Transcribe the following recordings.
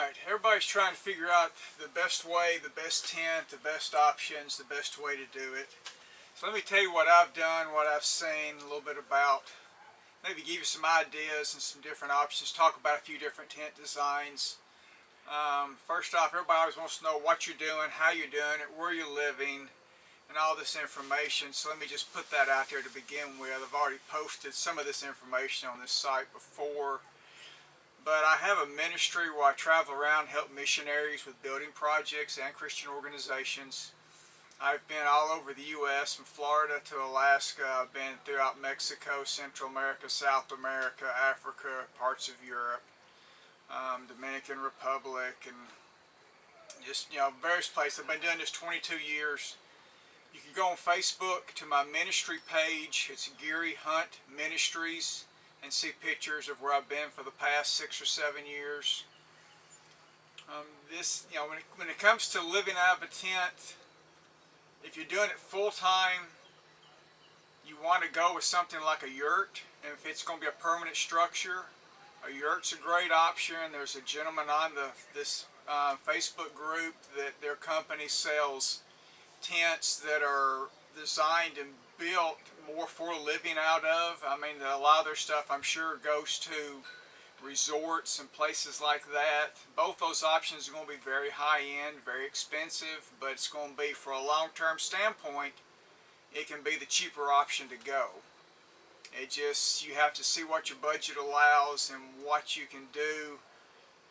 Alright, everybody's trying to figure out the best way, the best tent, the best options, the best way to do it. So let me tell you what I've done, what I've seen, a little bit about, maybe give you some ideas and some different options, talk about a few different tent designs. First off, everybody always wants to know what you're doing, how you're doing it, where you're living, and all this information. So let me just put that out there to begin with. I've already posted some of this information on this site before. But I have a ministry where I travel around, help missionaries with building projects and Christian organizations. I've been all over the U.S. from Florida to Alaska. I've been throughout Mexico, Central America, South America, Africa, parts of Europe, Dominican Republic, and just, various places. I've been doing this 22 years. You can go on Facebook to my ministry page. It's Gary Hunt Ministries, and see pictures of where I've been for the past 6 or 7 years. When it comes to living out of a tent, if you're doing it full time, you want to go with something like a yurt. And if it's going to be a permanent structure, a yurt's a great option. There's a gentleman on this Facebook group that their company sells tents that are designed and built more for living out of. I mean, a lot of their stuff, I'm sure, goes to resorts and places like that. Both those options are going to be very high-end, very expensive, but it's going to be, for a long-term standpoint, it can be the cheaper option to go. You have to see what your budget allows and what you can do.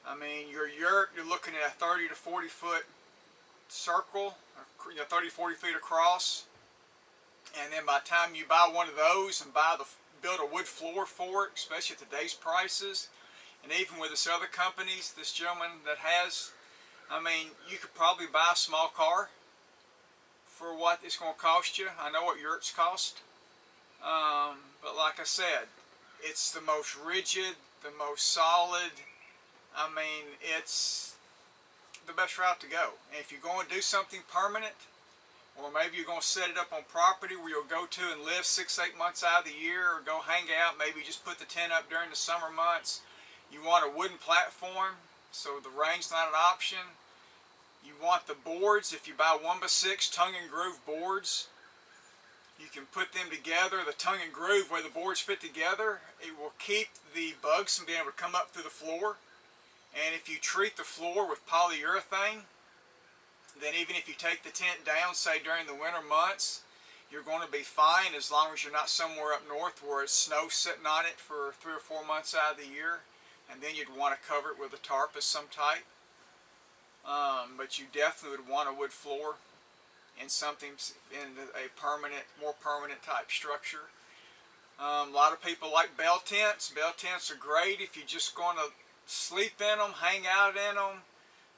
I mean, your yurt, you're looking at a 30 to 40 foot circle, 30, 40 feet across. And then by the time you buy one of those and build a wood floor for it, especially at today's prices, and even with this other companies, this gentleman that has, I mean, you could probably buy a small car for what it's going to cost you. I know what yurts cost, but like I said, it's the most rigid, the most solid. I mean, it's the best route to go. And if you're going to do something permanent, or maybe you're going to set it up on property where you'll go to and live 6-8 months out of the year, or go hang out, maybe just put the tent up during the summer months. You want a wooden platform, so the rain's not an option. You want the boards. If you buy 1x6 tongue and groove boards, you can put them together, the tongue and groove where the boards fit together. It will keep the bugs from being able to come up through the floor. And if you treat the floor with polyurethane, then even if you take the tent down, say during the winter months, you're going to be fine, as long as you're not somewhere up north where it's snow sitting on it for 3 or 4 months out of the year. And then you'd want to cover it with a tarp of some type. But you definitely would want a wood floor and something in a more permanent type structure. A lot of people like bell tents. Bell tents are great if you're just going to sleep in them, hang out in them.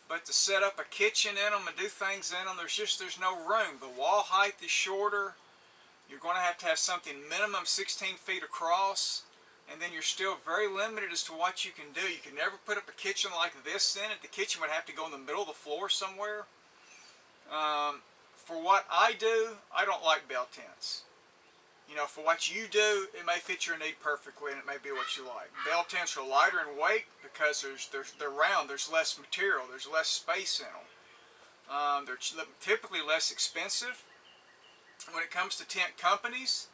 But to set up a kitchen in them and do things in them, there's no room. The wall height is shorter. You're going to have something minimum 16 feet across. And then you're still very limited as to what you can do. You can never put up a kitchen like this in it. The kitchen would have to go in the middle of the floor somewhere. For what I do, I don't like bell tents. For what you do, it may fit your need perfectly, and it may be what you like. Bell tents are lighter in weight because they're round. There's less material. There's less space in them. They're typically less expensive. When it comes to tent companies,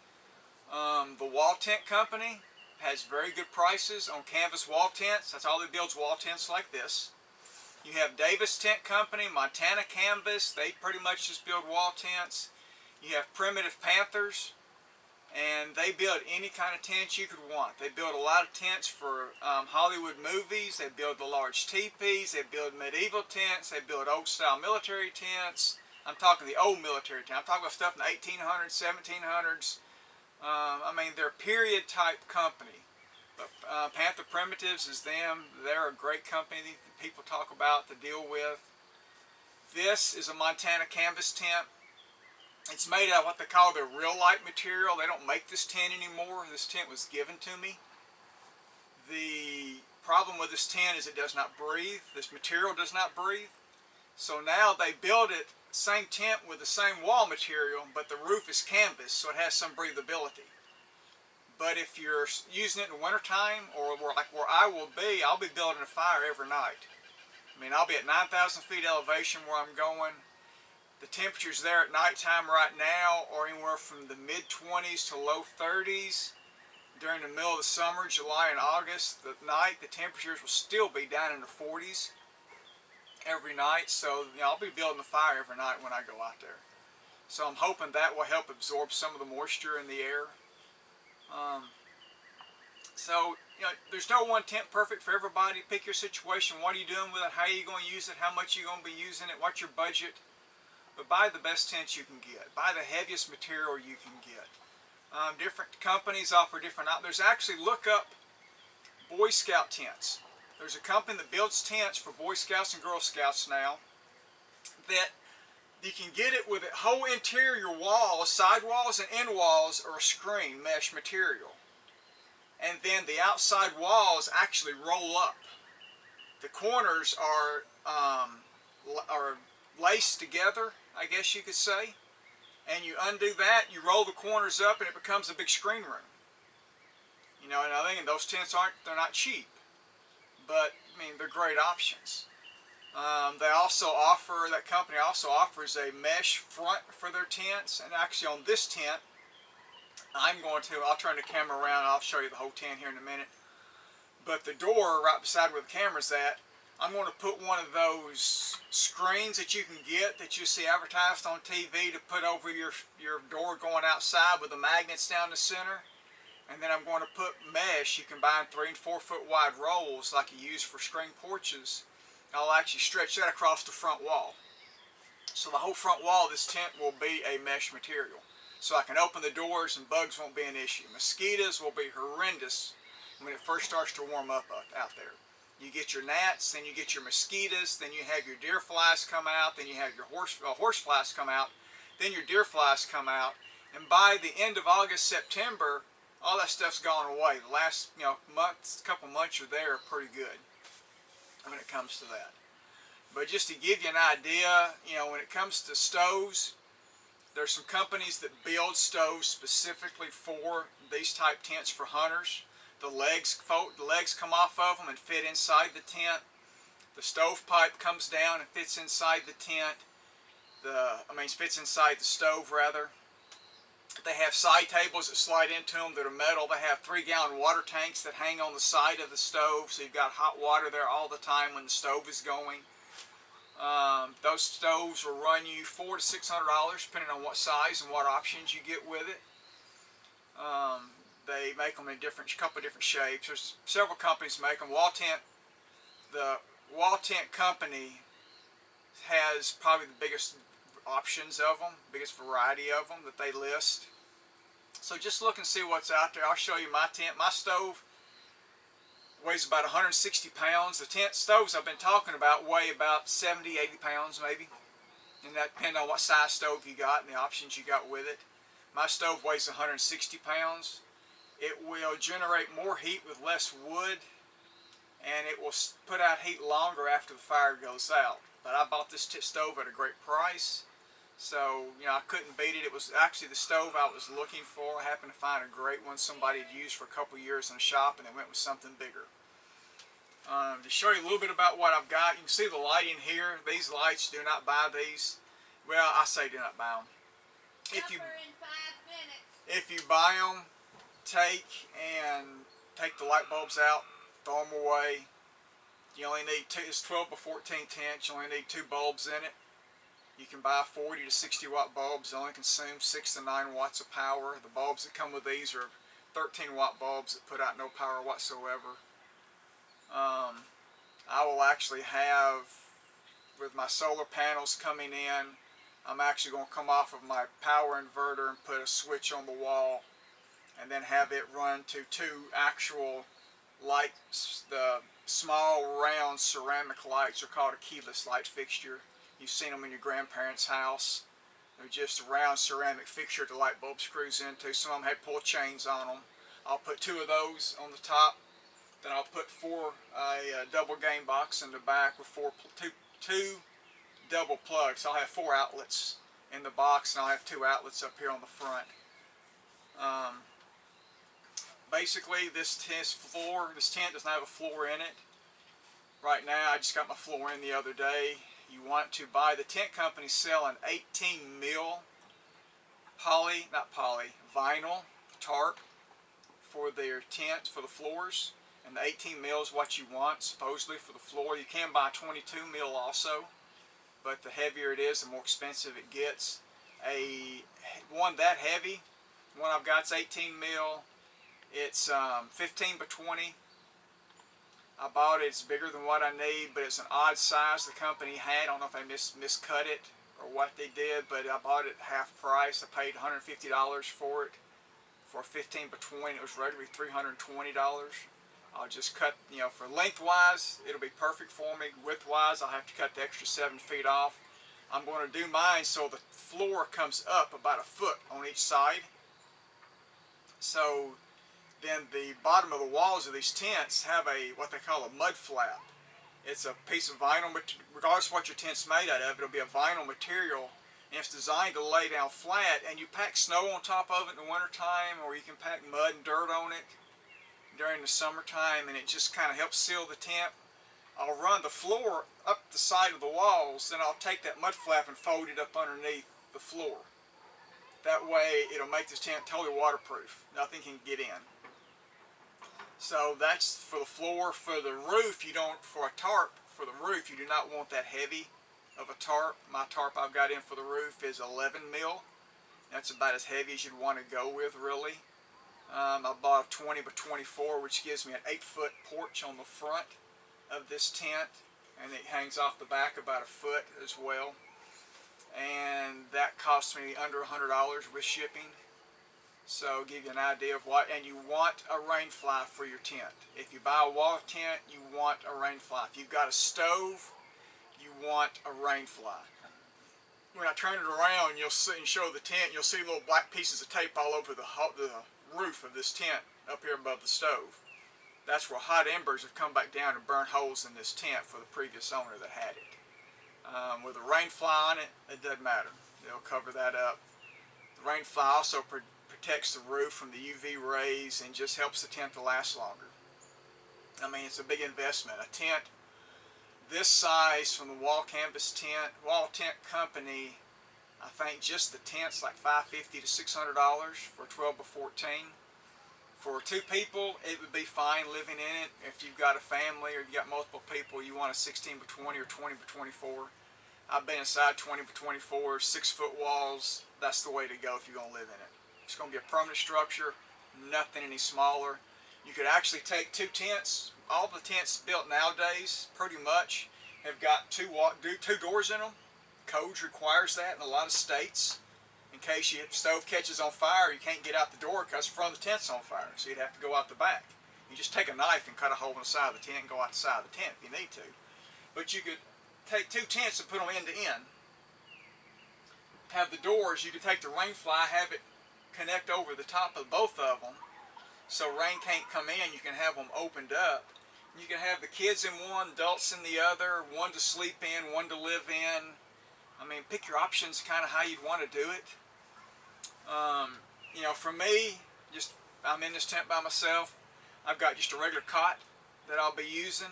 the Wall Tent Company has very good prices on canvas wall tents. That's all that builds wall tents like this. You have Davis Tent Company, Montana Canvas. They pretty much just build wall tents. You have Primitive Panthers, and they build any kind of tent you could want. They build a lot of tents for Hollywood movies. They build the large teepees. They build medieval tents. They build old-style military tents. I'm talking the old military tent. I'm talking about stuff in the 1800s, 1700s. I mean, they're a period-type company. But Panther Primitives is them. They're a great company that people talk about to deal with. This is a Montana canvas tent. It's made out of what they call their real light material. They don't make this tent anymore. This tent was given to me. The problem with this tent is it does not breathe. This material does not breathe. So now they build it, same tent with the same wall material, but the roof is canvas, so it has some breathability. But if you're using it in the wintertime, or like where I will be, I'll be building a fire every night. I mean, I'll be at 9,000 feet elevation where I'm going. The temperatures there at nighttime right now are anywhere from the mid-20s to low 30s. During the middle of the summer, July and August, the night, the temperatures will still be down in the 40s every night. So, you know, I'll be building a fire every night when I go out there. So I'm hoping that will help absorb some of the moisture in the air. So, you know, there's no one tent perfect for everybody. Pick your situation. What are you doing with it? How are you going to use it? How much are you going to be using it? What's your budget? But buy the best tents you can get. Buy the heaviest material you can get. Different companies offer different options. There's actually, look up Boy Scout tents. There's a company that builds tents for Boy Scouts and Girl Scouts now that you can get it with a whole interior walls, side walls and end walls are a screen mesh material. And then the outside walls actually roll up. The corners are laced together, I guess you could say. And you undo that, you roll the corners up, and it becomes a big screen room. You know, and I think those tents they're not cheap, but I mean they're great options. They also offer, that company also offers a mesh front for their tents, and actually on this tent, I'll turn the camera around and I'll show you the whole tent here in a minute. But the door right beside where the camera's at, I'm going to put one of those screens that you can get that you see advertised on TV to put over your door going outside with the magnets down the center. And then I'm going to put mesh. You can buy in 3 and 4 foot wide rolls like you use for screen porches. I'll actually stretch that across the front wall. So the whole front wall of this tent will be a mesh material. So I can open the doors and bugs won't be an issue. Mosquitoes will be horrendous when it first starts to warm up out there. You get your gnats, then you get your mosquitoes, then you have your deer flies come out, then you have your horse flies come out, then your deer flies come out, and by the end of August, September, all that stuff's gone away. The last couple months are there are pretty good when it comes to that. But just to give you an idea, you know, when it comes to stoves, there's some companies that build stoves specifically for these type tents for hunters. The legs come off of them and fit inside the tent. The stovepipe comes down and fits inside the tent. Fits inside the stove rather. They have side tables that slide into them that are metal. They have 3-gallon water tanks that hang on the side of the stove, so you've got hot water there all the time when the stove is going. Those stoves will run you $400 to $600 depending on what size and what options you get with it. They make them in a couple of different shapes. There's several companies make them. The Wall Tent company has probably the biggest options of them, biggest variety of them that they list. So just look and see what's out there. I'll show you my tent. My stove weighs about 160 pounds. The tent stoves I've been talking about weigh about 70, 80 pounds maybe. And that depends on what size stove you got and the options you got with it. My stove weighs 160 pounds. It will generate more heat with less wood, and it will put out heat longer after the fire goes out. But I bought this stove at a great price, so you know I couldn't beat it. It was actually the stove I was looking for. I happened to find a great one somebody had used for a couple years in a shop, and they went with something bigger. To show you a little bit about what I've got, you can see the lighting here. These lights, do not buy these. Well, I say do not buy them. If you buy them, take the light bulbs out, throw them away. You only need it's 12 by 14 tents. You only need 2 bulbs in it. You can buy 40 to 60 watt bulbs. They only consume 6 to 9 watts of power. The bulbs that come with these are 13 watt bulbs that put out no power whatsoever. I will actually have, with my solar panels coming in, I'm actually going to come off of my power inverter and put a switch on the wall and then have it run to 2 actual lights. The small round ceramic lights are called a keyless light fixture. You've seen them in your grandparents' house. They're just a round ceramic fixture the light bulb screws into. Some of them have pull chains on them. I'll put 2 of those on the top. Then I'll put a double gain box in the back with two double plugs. I'll have 4 outlets in the box, and I'll have 2 outlets up here on the front. Basically, this tent does not have a floor in it. Right now, I just got my floor in the other day. You want to buy, the tent company sell an 18 mil vinyl tarp for their tent, for the floors. And the 18 mil is what you want, supposedly, for the floor. You can buy 22 mil also, but the heavier it is, the more expensive it gets. One that heavy, the one I've got is 18 mil. It's 15 by 20. I bought it, it's bigger than what I need, but it's an odd size the company had. I don't know if they miscut it or what they did, but I bought it half price. I paid $150 for it. For 15 by 20, it was regularly $320. I'll just cut, you know, for lengthwise, it'll be perfect for me. Widthwise, I'll have to cut the extra 7 feet off. I'm going to do mine so the floor comes up about a foot on each side. So then the bottom of the walls of these tents have what they call a mud flap. It's a piece of vinyl, regardless of what your tent's made out of, it'll be a vinyl material, and it's designed to lay down flat, and you pack snow on top of it in the wintertime, or you can pack mud and dirt on it during the summertime, and it just kind of helps seal the tent. I'll run the floor up the side of the walls, then I'll take that mud flap and fold it up underneath the floor. That way it'll make this tent totally waterproof. Nothing can get in. So that's for the floor. For the roof, for a tarp, for the roof, you do not want that heavy of a tarp. My tarp I've got in for the roof is 11 mil. That's about as heavy as you'd want to go with, really. I bought a 20 by 24, which gives me an 8-foot porch on the front of this tent, and it hangs off the back about a foot as well. And that cost me under $100 with shipping. So give you an idea of what, and you want a rain fly for your tent. If you buy a wall tent, you want a rain fly. If you've got a stove, you want a rain fly. When I turn it around, you'll see and show the tent, you'll see little black pieces of tape all over the roof of this tent up here above the stove. That's where hot embers have come back down and burned holes in this tent for the previous owner that had it. With a rain fly on it, it doesn't matter. They'll cover that up. The rain fly also protects the roof from the UV rays and just helps the tent to last longer. I mean, it's a big investment. A tent this size from the Wall Tent Company, I think just the tent's like $550 to $600 for 12 by 14. For 2 people, it would be fine living in it. If you've got a family or you've got multiple people, you want a 16 by 20 or 20 by 24. I've been inside 20 by 24, 6-foot walls. That's the way to go if you're going to live in it. It's going to be a permanent structure, nothing any smaller. You could actually take 2 tents. All the tents built nowadays, pretty much, have got 2 doors in them. Code requires that in a lot of states. In case your stove catches on fire, you can't get out the door because the front of the tent's on fire, so you'd have to go out the back. You just take a knife and cut a hole in the side of the tent and go out the side of the tent if you need to. But you could take 2 tents and put them end to end. Have the doors, you could take the rain fly, have it connect over the top of both of them, so rain can't come in. You can have them opened up. You can have the kids in one, adults in the other, one to sleep in, one to live in. I mean, pick your options, kind of how you'd want to do it. You know, for me, I'm in this tent by myself. I've got just a regular cot that I'll be using.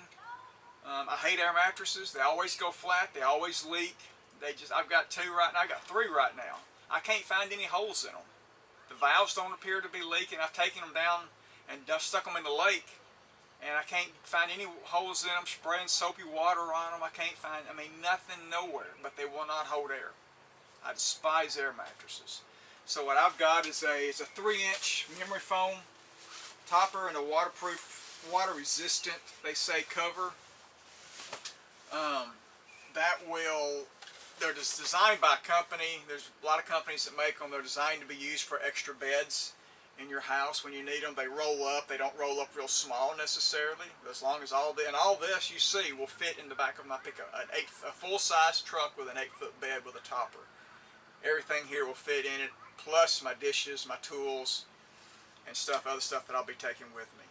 I hate air mattresses. They always go flat. They always leak. I've got 2 right now. I've got 3 right now. I can't find any holes in them. The valves don't appear to be leaking. I've taken them down and stuck them in the lake, and I can't find any holes in them. Spraying soapy water on them, I can't find, I mean, nothing nowhere, but they will not hold air. I despise air mattresses. So what I've got is it's a 3-inch memory foam topper and a waterproof, water-resistant, they say, cover. They're just designed by a company. There's a lot of companies that make them. They're designed to be used for extra beds in your house when you need them. They roll up. They don't roll up real small necessarily. As long as all this you see will fit in the back of my pickup. A full-size truck with an 8-foot bed with a topper. Everything here will fit in it, plus my dishes, my tools, and other stuff that I'll be taking with me.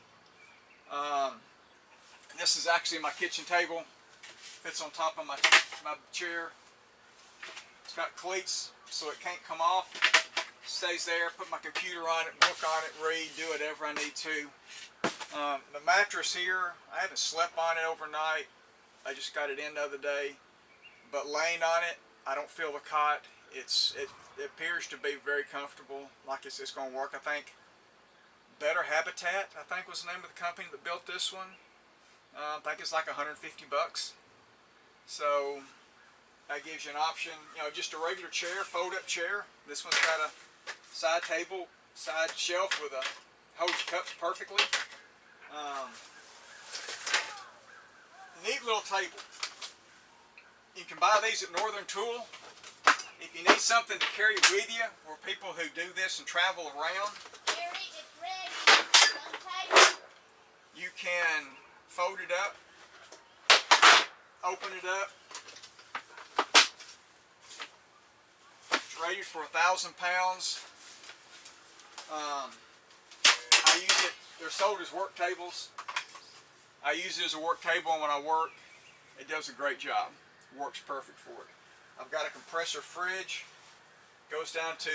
This is actually my kitchen table. Fits on top of my chair. It's got cleats so it can't come off. Stays there. Put my computer on it, book on it, read, do whatever I need to. The mattress here, I haven't slept on it overnight. I just got it in the other day, but laying on it, I don't feel the cot. It appears to be very comfortable, like it's going to work. I think Better Habitat, I think was the name of the company that built this one. I think it's like 150 bucks. So that gives you an option, you know, just a regular chair, fold-up chair. This one's got a side table, side shelf with a holds cups perfectly. Neat little table. You can buy these at Northern Tool. If you need something to carry with you, for people who do this and travel around, Gary, it's ready. Untitled. You can fold it up, open it up. It's rated for 1,000 pounds. I use it, they're sold as work tables. I use it as a work table when I work. It does a great job. Works perfect for it. I've got a compressor fridge. Goes down to,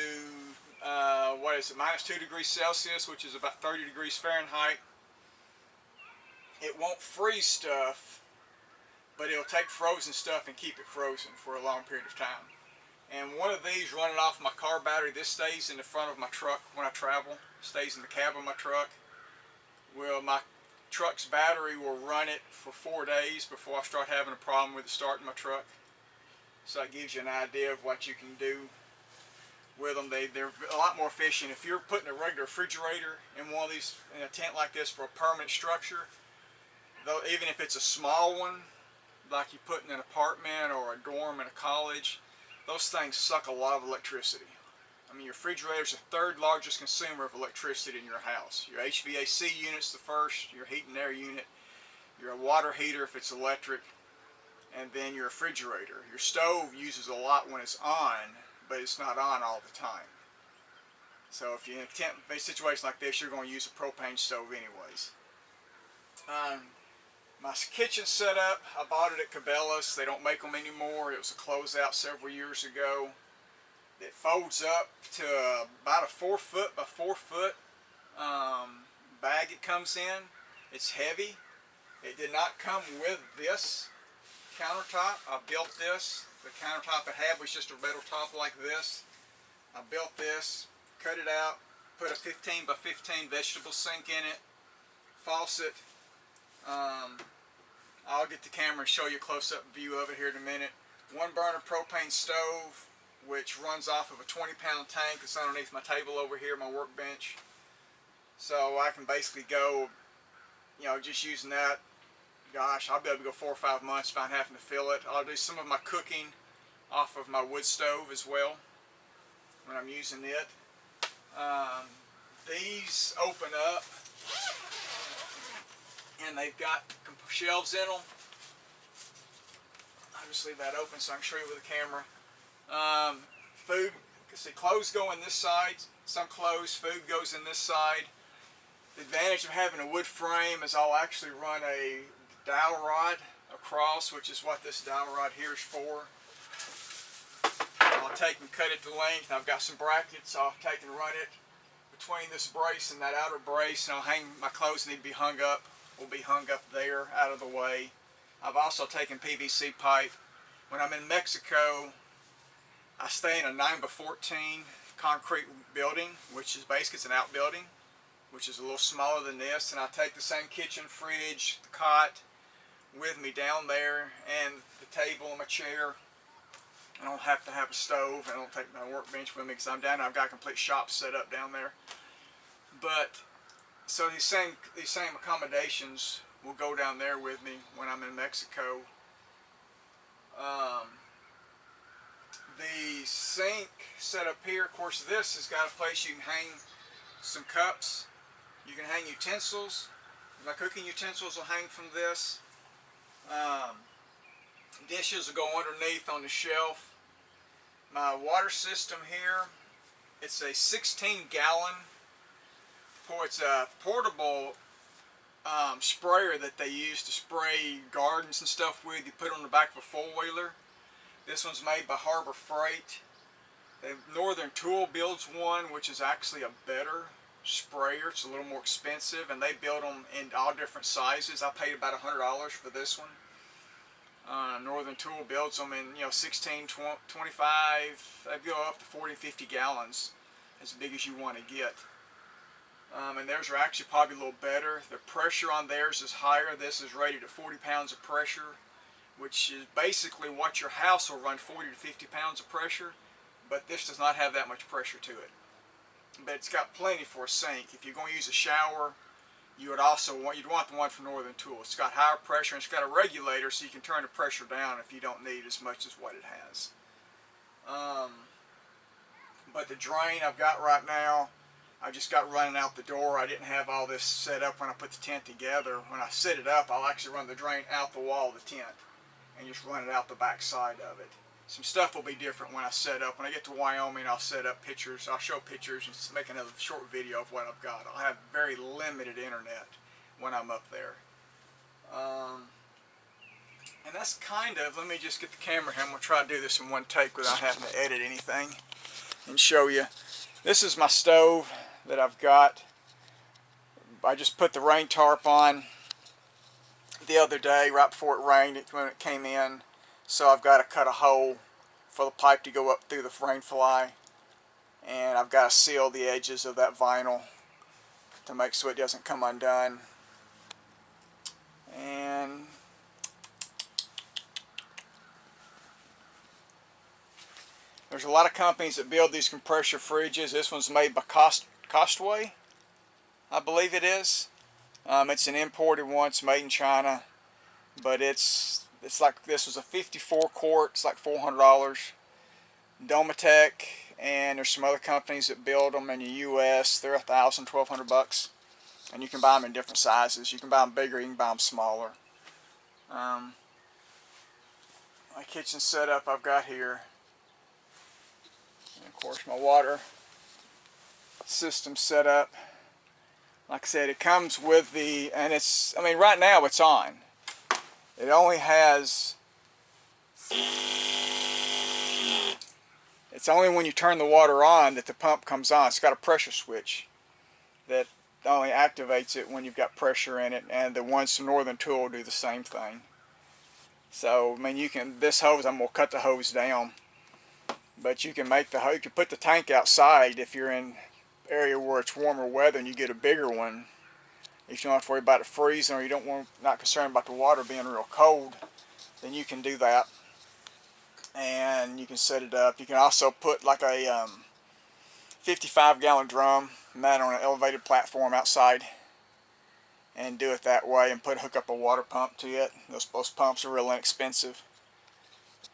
what is it, -2 degrees Celsius, which is about 30 degrees Fahrenheit. It won't freeze stuff, but it'll take frozen stuff and keep it frozen for a long period of time. And one of these running off my car battery, this stays in the front of my truck when I travel, stays in the cab of my truck. Well, my truck's battery will run it for 4 days before I start having a problem with it starting my truck. So that gives you an idea of what you can do with them. They're a lot more efficient. If you're putting a regular refrigerator in one of these, in a tent like this for a permanent structure, though, even if it's a small one, like you put in an apartment or a dorm in a college, those things suck a lot of electricity. I mean, your refrigerator's the third largest consumer of electricity in your house. Your HVAC unit's the first, your heat and air unit, your water heater if it's electric, and then your refrigerator. Your stove uses a lot when it's on, but it's not on all the time. So if you're in a situation like this, you're going to use a propane stove anyways. My kitchen setup, I bought it at Cabela's. They don't make them anymore. It was a closeout several years ago. It folds up to about a 4 foot by 4 foot bag it comes in. It's heavy. It did not come with this countertop. I built this. The countertop it had was just a metal top like this. I built this, cut it out, put a 15 by 15 vegetable sink in it, faucet. I'll get the camera and show you a close-up view of it here in a minute. 1 burner propane stove, which runs off of a 20-pound tank that's underneath my table over here, my workbench. So I can basically go, you know, just using that, gosh, I'll be able to go 4 or 5 months if I'm having to fill it. I'll do some of my cooking off of my wood stove as well when I'm using it. These open up, and they've got shelves in them. I'll just leave that open so I can show you with the camera. Food, because the clothes go in this side, some clothes, food goes in this side. The advantage of having a wood frame is I'll actually run a dowel rod across, which is what this dowel rod here is for. I'll take and cut it to length. I've got some brackets. I'll take and run it between this brace and that outer brace, and I'll hang my clothes need to be hung up. Will be hung up there, out of the way. I've also taken PVC pipe. When I'm in Mexico, I stay in a 9 by 14 concrete building, which is basically it's an outbuilding, which is a little smaller than this, and I take the same kitchen, fridge, the cot with me down there, and the table and my chair. I don't have to have a stove. I don't take my workbench with me because I'm down there. I've got a complete shop set up down there. But so these same accommodations will go down there with me when I'm in Mexico. The sink set up here, of course, this has got a place you can hang some cups. You can hang utensils. My cooking utensils will hang from this. Dishes will go underneath on the shelf. My water system here, it's a 16-gallon. It's a portable sprayer that they use to spray gardens and stuff with. You put it on the back of a four-wheeler. This one's made by Harbor Freight. Northern Tool builds one, which is actually a better sprayer. It's a little more expensive, and they build them in all different sizes. I paid about $100 for this one. Northern Tool builds them in 16, 25, they go up to 40, 50 gallons, as big as you want to get. And theirs are actually probably a little better. The pressure on theirs is higher. This is rated at 40 pounds of pressure, which is basically what your house will run, 40 to 50 pounds of pressure, but this does not have that much pressure to it. But it's got plenty for a sink. If you're going to use a shower, you'd want the one from Northern Tool. It's got higher pressure and it's got a regulator so you can turn the pressure down if you don't need as much as what it has. But the drain I've got right now, I just got running out the door. I didn't have all this set up when I put the tent together. When I set it up, I'll actually run the drain out the wall of the tent and just run it out the back side of it. Some stuff will be different when I set up. When I get to Wyoming, I'll set up pictures. I'll show pictures and make another short video of what I've got. I'll have very limited internet when I'm up there. And that's kind of, let me just get the camera here. I'm going to try to do this in one take without having to edit anything and show you. This is my stove that I've got. I just put the rain tarp on the other day right before it rained when it came in. So I've got to cut a hole for the pipe to go up through the rain fly, and I've got to seal the edges of that vinyl to make so it doesn't come undone. And there's a lot of companies that build these compressor fridges. This one's made by Costway, I believe it is. It's an imported one. It's made in China, but it's like, this was a 54 quart. It's like $400. Domatech, and there's some other companies that build them in the U.S. They're $1,000, $1,200, and you can buy them in different sizes. You can buy them bigger, you can buy them smaller. My kitchen setup I've got here, and of course my water system set up. Like I said, it comes with the, and it's, I mean, right now it's on. It only has, it's only when you turn the water on that the pump comes on. It's got a pressure switch that only activates it when you've got pressure in it, and the ones from Northern Tool do the same thing. So, I mean, you can, this hose, I'm going to cut the hose down, but you can make the hose, you can put the tank outside if you're in an area where it's warmer weather and you get a bigger one. If you don't have to worry about it freezing, or you not concerned about the water being real cold, then you can do that. And you can set it up. You can also put like a 55-gallon drum, mount on an elevated platform outside, and do it that way, and hook up a water pump to it. Those pumps are real inexpensive.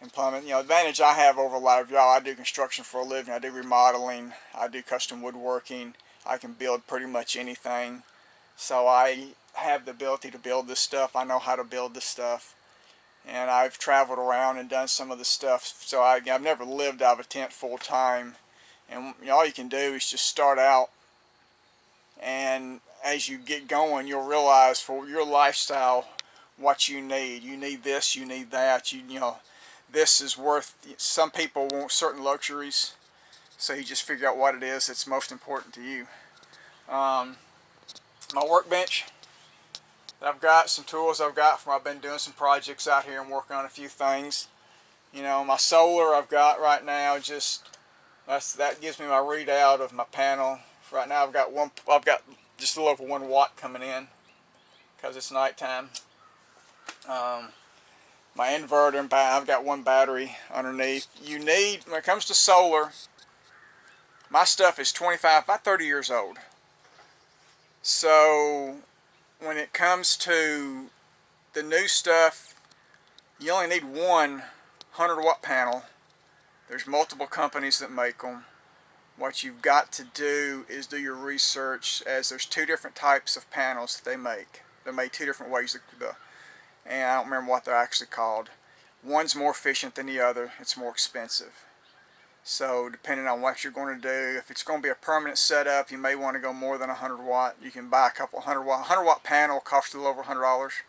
And plumbing, the advantage I have over a lot of y'all, I do construction for a living. I do remodeling. I do custom woodworking. I can build pretty much anything. So I have the ability to build this stuff. I know how to build this stuff. And I've traveled around and done some of this stuff. So I've never lived out of a tent full time. And all you can do is just start out. And as you get going, you'll realize for your lifestyle what you need. You need this, you need that. This is worth, some people want certain luxuries. So you just figure out what it is that's most important to you. My workbench that I've got, some tools I've got from, I've been doing some projects out here and working on a few things. My solar I've got right now, that gives me my readout of my panel. Right now I've got just a little over 1 watt coming in because it's nighttime. My inverter, I've got 1 battery underneath. When it comes to solar, my stuff is about 30 years old. So when it comes to the new stuff, you only need 1 100-watt panel. There's multiple companies that make them. What you've got to do is do your research, as there's 2 different types of panels that they make. They're made 2 different ways. And I don't remember what they're actually called. One's more efficient than the other. It's more expensive. So depending on what you're going to do, if it's going to be a permanent setup, you may want to go more than 100 watt. You can buy a couple 100 watt panel, costs a little over $100.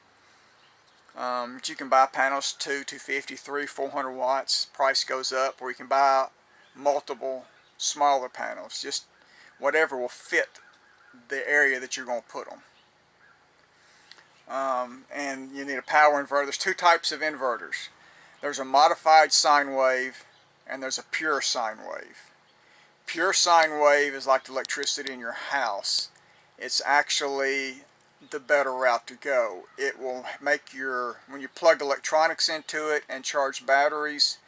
But you can buy panels 250, 300, 400 watts. Price goes up. Or you can buy multiple smaller panels, just whatever will fit the area that you're going to put them. and you need a power inverter. There's two types of inverters. There's a modified sine wave and there's a pure sine wave. Pure sine wave is like the electricity in your house. It's actually the better route to go. It will make when you plug electronics into it and charge batteries,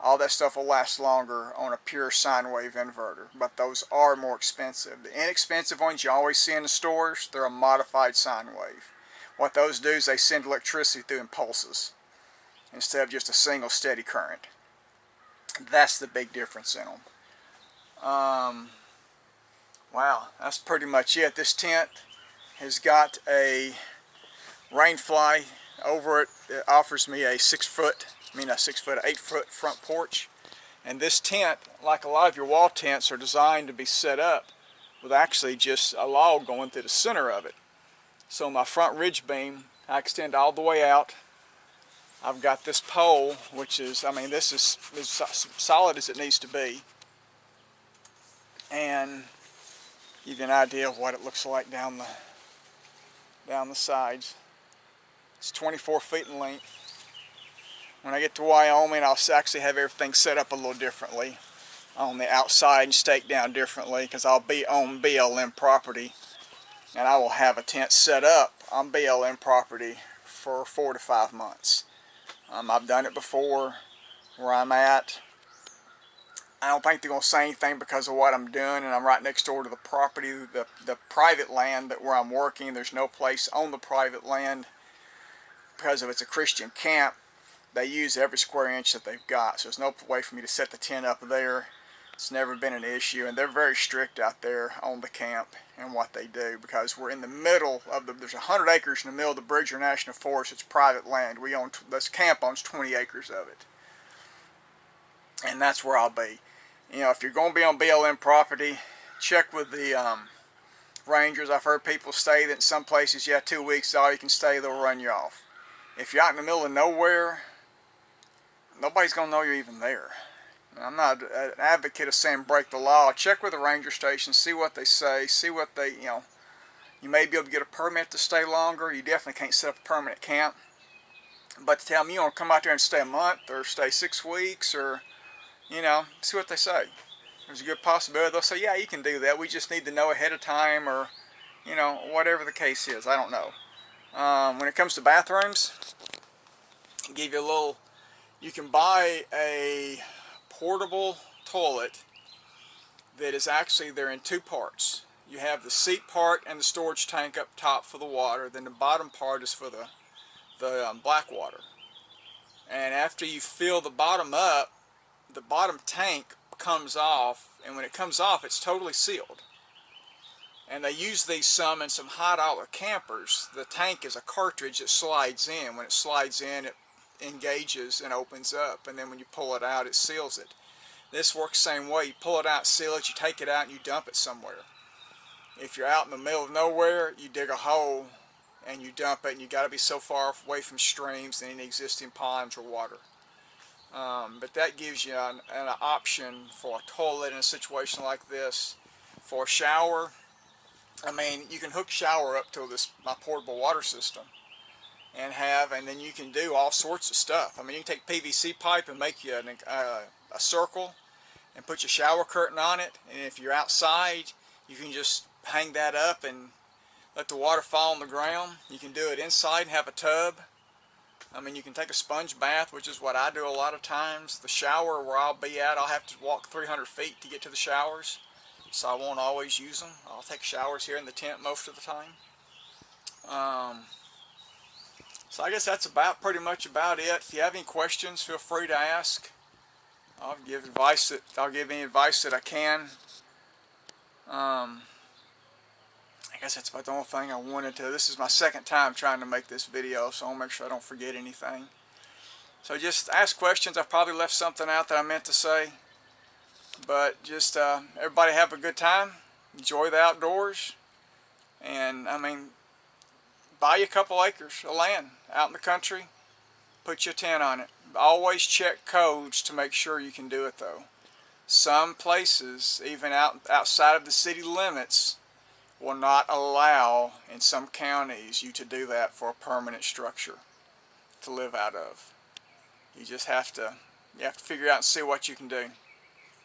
all that stuff will last longer on a pure sine wave inverter, but those are more expensive. The inexpensive ones you always see in the stores, they're a modified sine wave. What those do is they send electricity through impulses instead of just a single steady current. That's the big difference in them. Wow, that's pretty much it. This tent has got a rain fly over it. It offers me a 8 foot front porch. And this tent, like a lot of your wall tents, are designed to be set up with actually just a log going through the center of it. So my front ridge beam, I extend all the way out. I've got this pole, which is, I mean, this is as solid as it needs to be. And give you an idea of what it looks like down the sides. It's 24 feet in length. When I get to Wyoming, I'll actually have everything set up a little differently on the outside and staked down differently, because I'll be on BLM property and I will have a tent set up on BLM property for 4 to 5 months. I've done it before where I'm at. I don't think they're going to say anything because of what I'm doing, and I'm right next door to the property, the private land where I'm working. There's no place on the private land because if it's a Christian camp. They use every square inch that they've got, so there's no way for me to set the tent up there. It's never been an issue, and they're very strict out there on the camp and what they do, because we're in the middle of there's 100 acres in the middle of the Bridger National Forest. It's private land. This camp owns 20 acres of it, and that's where I'll be. You know, if you're going to be on BLM property, check with the rangers. I've heard people say that in some places, yeah, 2 weeks is all you can stay, they'll run you off. If you're out in the middle of nowhere, nobody's going to know you're even there. I'm not an advocate of saying break the law. Check with the ranger station, see what they say, see what they, you may be able to get a permit to stay longer. You definitely can't set up a permanent camp. But to tell them you want to come out there and stay a month or stay 6 weeks or, see what they say. There's a good possibility they'll say, yeah, you can do that. We just need to know ahead of time or, whatever the case is. I don't know. When it comes to bathrooms, I'll give you a little. You can buy a portable toilet that is actually, they're in 2 parts. You have the seat part and the storage tank up top for the water. Then the bottom part is for the black water. And after you fill the bottom up, the bottom tank comes off, and when it comes off, it's totally sealed. And they use these some in some high dollar campers. The tank is a cartridge that slides in. When it slides in, it engages and opens up, and then when you pull it out, it seals it. This works the same way. You pull it out, seal it, you take it out, and you dump it somewhere. If you're out in the middle of nowhere, you dig a hole and you dump it, and you got to be so far away from streams and any existing ponds or water. But that gives you an option for a toilet in a situation like this. For a shower, I mean, you can hook shower up to my portable water system. And then you can do all sorts of stuff. I mean, you can take PVC pipe and make you a circle and put your shower curtain on it. And if you're outside, you can just hang that up and let the water fall on the ground. You can do it inside and have a tub. I mean, you can take a sponge bath, which is what I do a lot of times. The shower where I'll be at, I'll have to walk 300 feet to get to the showers, so I won't always use them. I'll take showers here in the tent most of the time. So I guess that's pretty much about it. If you have any questions, feel free to ask. I'll give any advice that I can. I guess that's about the only thing I wanted to. This is my second time trying to make this video, so I'll make sure I don't forget anything. So just ask questions. I've probably left something out that I meant to say. But just everybody have a good time. Enjoy the outdoors. And I mean, buy you a couple acres of land out in the country, put your tent on it. Always check codes to make sure you can do it though. Some places, even outside of the city limits, will not allow, in some counties, you to do that for a permanent structure to live out of. You just have to figure out and see what you can do.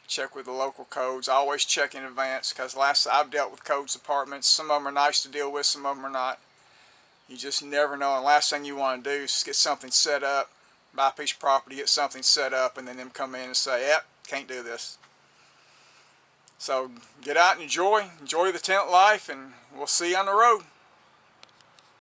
Check with the local codes. I always check in advance, because last I've dealt with codes departments, some of them are nice to deal with, some of them are not. You just never know, and last thing you want to do is get something set up, buy a piece of property, get something set up, and then them come in and say, yep, can't do this. So get out and enjoy the tent life, and we'll see you on the road.